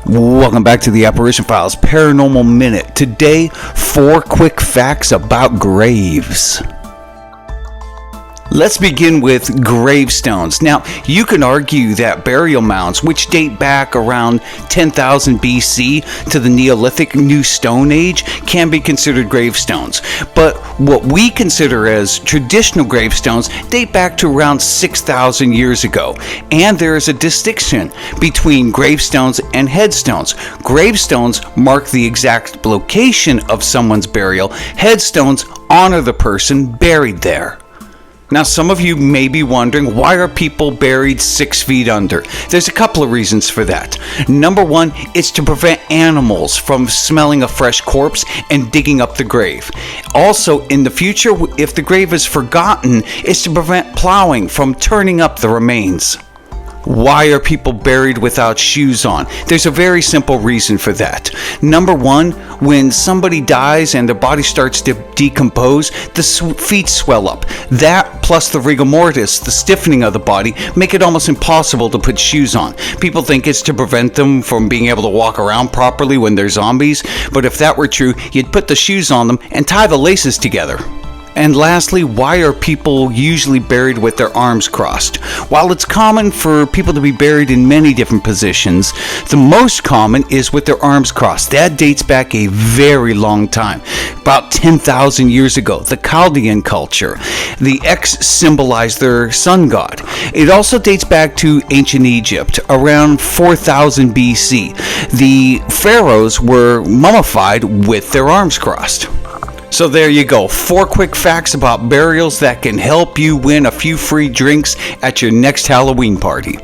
Welcome back to the Apparition Files Paranormal Minute. Today, 4 quick facts about graves. Let's begin with gravestones. Now, you can argue that burial mounds, which date back around 10,000 BC to the Neolithic New Stone Age, can be considered gravestones. But what we consider as traditional gravestones date back to around 6,000 years ago. And there is a distinction between gravestones and headstones. Gravestones mark the exact location of someone's burial. Headstones honor the person buried there. Now, some of you may be wondering, why are people buried 6 feet under? There's a couple of reasons for that. Number one, it's to prevent animals from smelling a fresh corpse and digging up the grave. Also, in the future, if the grave is forgotten, it's to prevent plowing from turning up the remains. Why are people buried without shoes on? There's a very simple reason for that. Number one, when somebody dies and their body starts to decompose, the feet swell up. That plus the rigor mortis, the stiffening of the body, make it almost impossible to put shoes on. People think it's to prevent them from being able to walk around properly when they're zombies, but if that were true, you'd put the shoes on them and tie the laces together. And lastly, why are people usually buried with their arms crossed? While it's common for people to be buried in many different positions, the most common is with their arms crossed. That dates back a very long time, about 10,000 years ago, the Chaldean culture. The X symbolized their sun god. It also dates back to ancient Egypt, around 4000 BC. The pharaohs were mummified with their arms crossed. So there you go, 4 quick facts about burials that can help you win a few free drinks at your next Halloween party.